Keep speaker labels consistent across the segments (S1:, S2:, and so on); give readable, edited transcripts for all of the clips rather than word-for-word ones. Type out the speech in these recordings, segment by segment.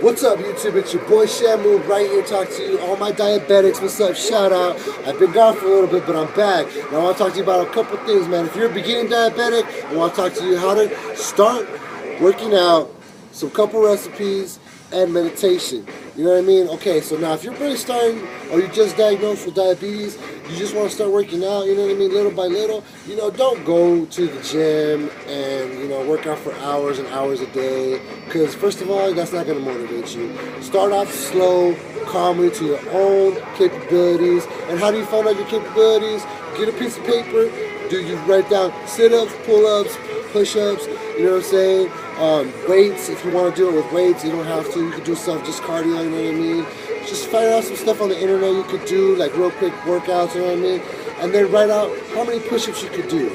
S1: What's up, YouTube? It's your boy Shamu right here talking to you, all my diabetics. What's up? Shout out. I've been gone for a little bit, but I'm back. And I want to talk to you about a couple things, man. If you're a beginning diabetic, I want to talk to you how to start working out, some couple recipes, and meditation. You know what I mean? Okay, so now if you're really starting or you just diagnosed with diabetes, you just want to start working out, you know what I mean, little by little, don't go to the gym and, work out for hours and hours a day, because first of all, that's not going to motivate you. Start off slow, calmly, to your own capabilities. And how do you find out your capabilities? Get a piece of paper, you write down sit-ups, pull-ups, push-ups, you know what I'm saying? Weights, if you want to do it with weights, you don't have to. You can do stuff just cardio, you know what I mean? Just find out some stuff on the internet you could do, like real quick workouts, you know what I mean? And then write out how many push-ups you could do,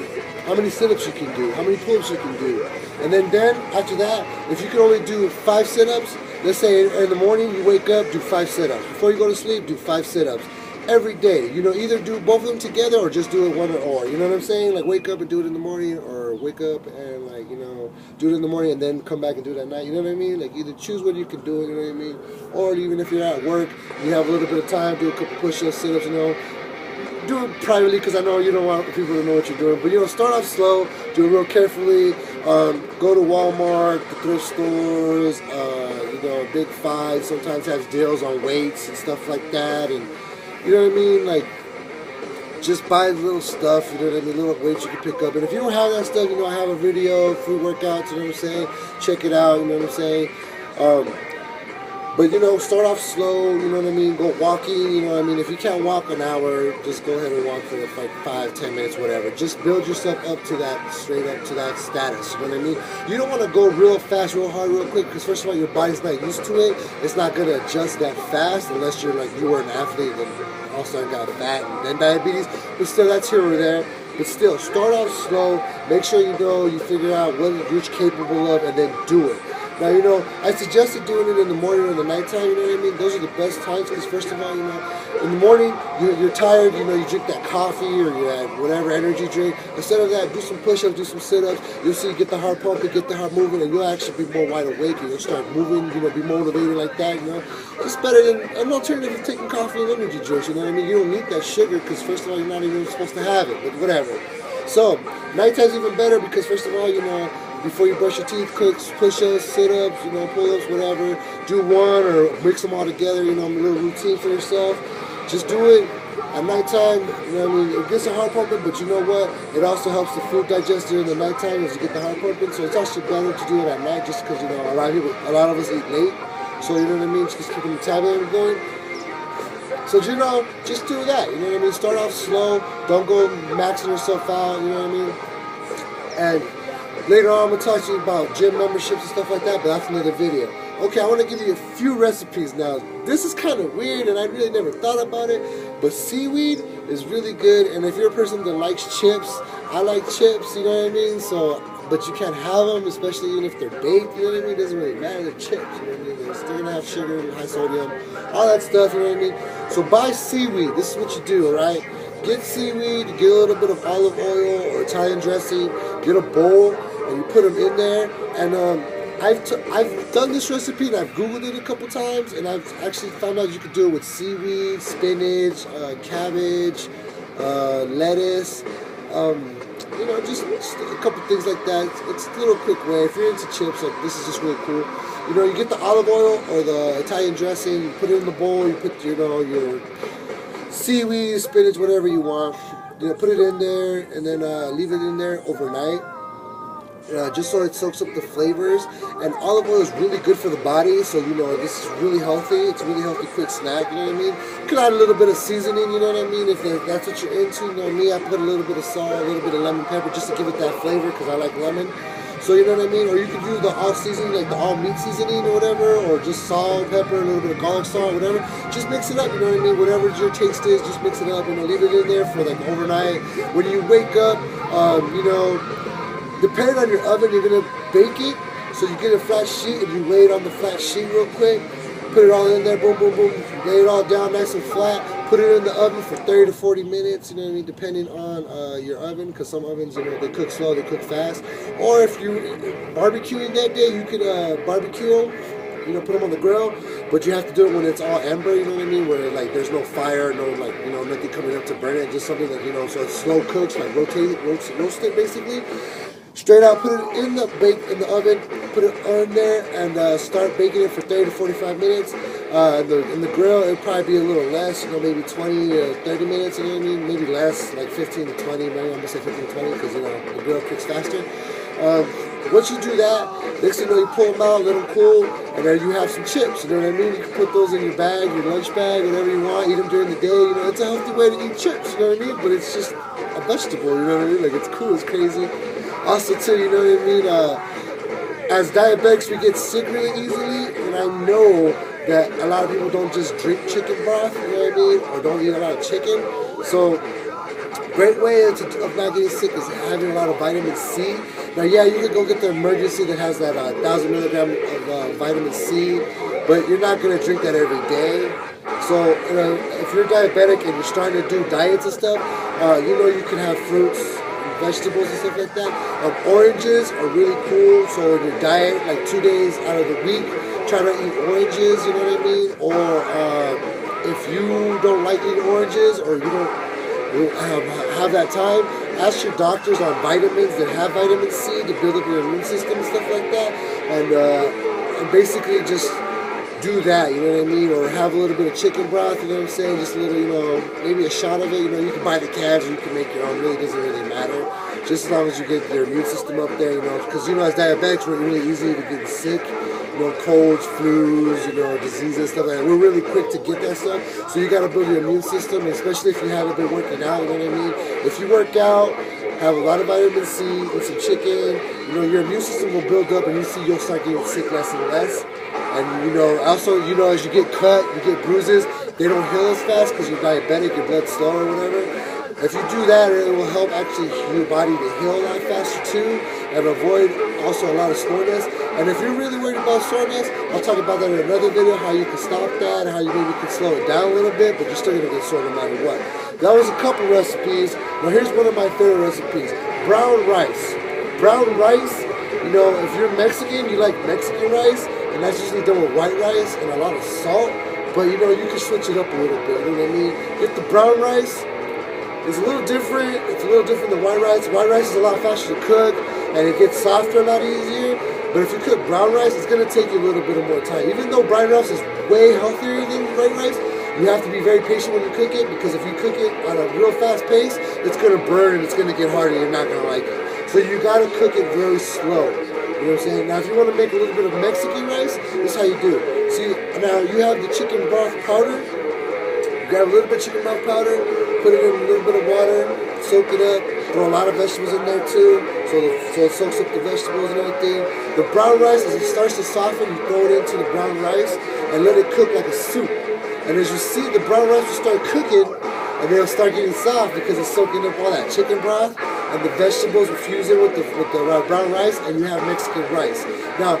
S1: how many sit-ups you can do, how many pull-ups you can do. And then after that, if you can only do 5 sit-ups, let's say in the morning you wake up, do 5 sit-ups. Before you go to sleep, do 5 sit-ups. Every day, either do both of them together or just do it one or. You know what I'm saying? Like wake up and do it in the morning, or wake up and do it in the morning and then come back and do it at night. You know what I mean? Like either choose when you can do it. You know what I mean? Or even if you're at work, you have a little bit of time, do a couple push-ups, sit-ups. Do it privately, because I know you don't want people to know what you're doing. But start off slow, do it real carefully. Go to Walmart, the thrift stores. Big Five sometimes has deals on weights and stuff like that, and you know what I mean? Like, just buy little stuff, you know what I mean? Little weights you can pick up. And if you don't have that stuff, I have a video, free workouts, you know what I'm saying? Check it out, you know what I'm saying? But, start off slow, you know what I mean? Go walking, you know what I mean? If you can't walk an hour, just go ahead and walk for like 5-10 minutes, whatever. Just build yourself up to that, straight up to that status, you know what I mean? You don't want to go real fast, real hard, real quick, because first of all, your body's not used to it. It's not going to adjust that fast unless you're like, you were an athlete and all of a sudden got fat and then diabetes. But still, that's here or there. But still, start off slow. Make sure you figure out what you're capable of, and then do it. Now, I suggested doing it in the morning or the nighttime, you know what I mean? Those are the best times, because first of all, in the morning, you're tired, you drink that coffee or you have whatever energy drink. Instead of that, do some push-ups, do some sit-ups. You'll see, get the heart pumping, get the heart moving, and you'll actually be more wide awake, and you'll start moving, be motivated like that, It's better than an alternative of taking coffee and energy drinks, you know what I mean? You don't need that sugar, because first of all, you're not even supposed to have it, but whatever. So, nighttime's even better, because first of all, before you brush your teeth, push-ups, sit-ups, pull-ups, whatever. Do one or mix them all together, a little routine for yourself. Just do it at nighttime, It gets the heart pumping, but you know what? It also helps the food digest during the nighttime as you get the heart pumping. So it's actually better to do it at night, just because, a lot of us eat late. So, you know what I mean? Just keeping the metabolism going. So, just do that, you know what I mean? Start off slow. Don't go maxing yourself out, you know what I mean? And later on, I'm going to talk to you about gym memberships and stuff like that, but that's another video. Okay, I want to give you a few recipes now. This is kind of weird, and I really never thought about it, but seaweed is really good, and if you're a person that likes chips, I like chips, you know what I mean? So, but you can't have them, especially even if they're baked, you know what I mean? It doesn't really matter, they're chips, you know what I mean? They're still going to have sugar, high sodium, all that stuff, you know what I mean? So buy seaweed. This is what you do, alright? Get seaweed, get a little bit of olive oil or Italian dressing, get a bowl, and you put them in there. And I've done this recipe, and I've Googled it a couple times, and I've actually found out you could do it with seaweed, spinach, cabbage, lettuce, just a couple things like that. It's a little quick way. If you're into chips, like this is just really cool. You get the olive oil or the Italian dressing, you put it in the bowl, you put your seaweed, spinach, whatever you want. Put it in there, and then leave it in there overnight. Just so it soaks up the flavors. And olive oil is really good for the body, so this is really healthy. It's a really healthy quick snack, you know what I mean? You can add a little bit of seasoning, you know what I mean, if that's what you're into. Me, I put a little bit of salt, a little bit of lemon pepper, just to give it that flavor, because I like lemon. So you know what I mean? Or you could use the all seasoning, like the all meat seasoning or whatever, or just salt, pepper, a little bit of garlic salt, whatever. Just mix it up, you know what I mean? Whatever your taste is, just mix it up, leave it in there for like overnight. When you wake up, depending on your oven, you're going to bake it. So you get a flat sheet, and you lay it on the flat sheet real quick. Put it all in there, boom, boom, boom. Lay it all down nice and flat. Put it in the oven for 30 to 40 minutes, you know what I mean, depending on your oven, because some ovens, they cook slow, they cook fast. Or if you're barbecuing that day, you could barbecue them. put them on the grill, but you have to do it when it's all ember, you know what I mean? Where like there's no fire, no like nothing coming up to burn it, just something that so it slow cooks, like roast it basically. Straight out, put it in the oven, put it on there, and start baking it for 30 to 45 minutes. In the grill, it'll probably be a little less, maybe 20 to 30 minutes, you know what I mean? Maybe less, like 15 to 20, maybe I'm gonna say 15 to 20, because the grill cooks faster. Once you do that, next thing you know, you pull them out, let them cool, and then you have some chips, you know what I mean? You can put those in your bag, your lunch bag, whatever you want, eat them during the day, it's a healthy way to eat chips, you know what I mean? But it's just a vegetable, you know what I mean? Like, it's cool, it's crazy. Also, too, you know what I mean? As diabetics, we get sick really easily, and I know that a lot of people don't just drink chicken broth, you know what I mean? Or don't eat a lot of chicken. So, great way of not getting sick is having a lot of vitamin C. Now, yeah, you can go get the emergency that has that 1,000 milligrams of vitamin C, but you're not going to drink that every day. So, if you're diabetic and you're starting to do diets and stuff, you can have fruits, vegetables and stuff like that. Oranges are really cool. So in your diet, like 2 days out of the week, try to eat oranges, you know what I mean? Or if you don't like eating oranges, or you don't have that time, ask your doctors on vitamins that have vitamin C to build up your immune system and stuff like that. And basically just do that, you know what I mean? Or have a little bit of chicken broth, you know what I'm saying? Just a little, maybe a shot of it. You can buy the cans or you can make your own. It really doesn't really matter. Just as long as you get your immune system up there, because as diabetics, we're really easy to get sick. Colds, flus, diseases, stuff like that. We're really quick to get that stuff. So you got to build your immune system, especially if you haven't been working out, you know what I mean? If you work out, have a lot of vitamin C, eat some chicken, your immune system will build up, and you'll start getting sick less and less. And also, as you get cut, you get bruises, they don't heal as fast because you're diabetic, your blood's slow or whatever. If you do that, it will help actually your body to heal a lot faster too, and avoid also a lot of soreness. And if you're really worried about soreness, I'll talk about that in another video, how you can stop that, and how you maybe can slow it down a little bit, but you're still gonna get sore no matter what. That was a couple recipes. Now here's one of my favorite recipes: brown rice. Brown rice. If you're Mexican, you like Mexican rice, and that's usually done with white rice and a lot of salt. But you can switch it up a little bit. You know what I mean? Get the brown rice. It's a little different. It's a little different than white rice. White rice is a lot faster to cook, and it gets softer a lot easier. But if you cook brown rice, it's going to take you a little bit more time. Even though brown rice is way healthier than white rice, you have to be very patient when you cook it, because if you cook it on a real fast pace, it's going to burn and it's going to get hard and you're not going to like it. So you got to cook it very slow. You know what I'm saying? Now, if you want to make a little bit of Mexican rice, this is how you do it. See, now you have the chicken broth powder. Grab a little bit of chicken broth powder, put it in a little bit of water, soak it up, throw a lot of vegetables in there too, so it soaks up the vegetables and everything. The brown rice, as it starts to soften, you throw it into the brown rice and let it cook like a soup. And as you see, the brown rice will start cooking, and they'll start getting soft because it's soaking up all that chicken broth, and the vegetables will fuse in with the brown rice, and you have Mexican rice. Now,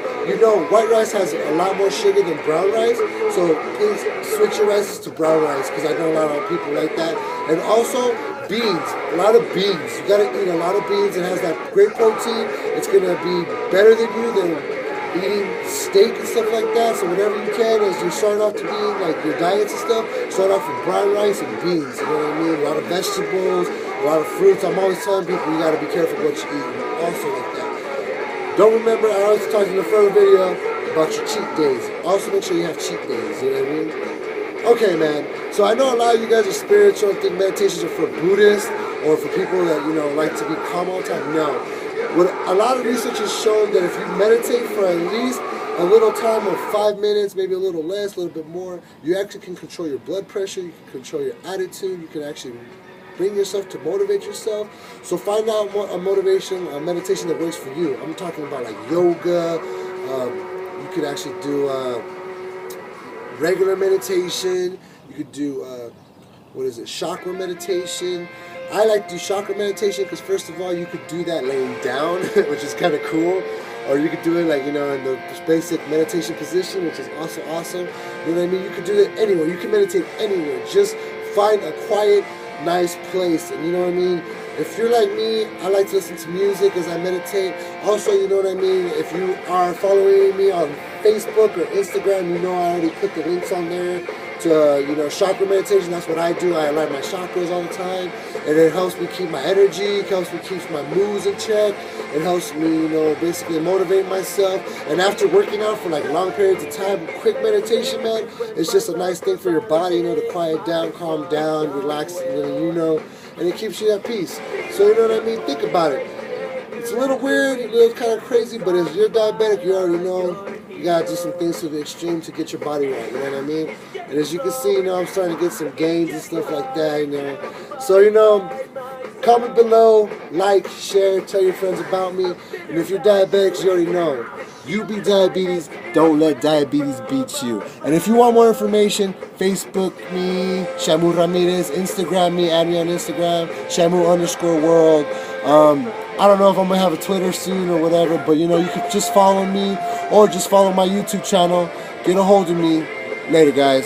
S1: white rice has a lot more sugar than brown rice, so please switch your rices to brown rice, because I know a lot of people like that. And also, beans, a lot of beans. You gotta eat a lot of beans. It has that great protein. It's gonna be better than eating steak and stuff like that. So whatever you can, as you're starting off to be like your diets and stuff, start off with brown rice and beans. You know what I mean? A lot of vegetables, a lot of fruits. I'm always telling people you gotta be careful what you eat. Also like that. Don't remember, I always talk in the further video about your cheat days. Also make sure you have cheat days. You know what I mean? Okay, man. So I know a lot of you guys are spiritual and think meditations are for Buddhists or for people that like to be calm all the time. No. What a lot of research has shown that if you meditate for at least a little time of 5 minutes, maybe a little less, a little bit more, you actually can control your blood pressure, you can control your attitude, you can actually bring yourself to motivate yourself. So find out a meditation that works for you. I'm talking about like yoga. You could actually do regular meditation. You could do chakra meditation. I like to do chakra meditation because first of all, you could do that laying down, which is kind of cool. Or you could do it like, in the basic meditation position, which is also awesome. You know what I mean? You could do it anywhere. You can meditate anywhere. Just find a quiet, nice place, and you know what I mean? if you're like me, I like to listen to music as I meditate. Also, you know what I mean, if you are following me on Facebook or Instagram, you know I already put the links on there to, you know, chakra meditation. That's what I do. I align my chakras all the time, and it helps me keep my energy, it helps me keep my moods in check, it helps me, you know, basically motivate myself. And after working out for like long periods of time, quick meditation, man, it's just a nice thing for your body, you know, to quiet down, calm down, relax, you know, and it keeps you at peace. So, you know what I mean? Think about it. It's a little weird, a little kind of crazy, but if you're diabetic, you already know you gotta do some things to the extreme to get your body right, you know what I mean? And as you can see, you know, I'm starting to get some gains and stuff like that, you know. So, you know, comment below, like, share, tell your friends about me. And if you're diabetics, you already know. You beat diabetes, don't let diabetes beat you. And if you want more information, Facebook me, Shamu Ramirez, Instagram me, add me on Instagram, Shamu_world. I don't know if I'm going to have a Twitter soon or whatever, but you know, you could just follow me or just follow my YouTube channel. Get a hold of me. Later, guys.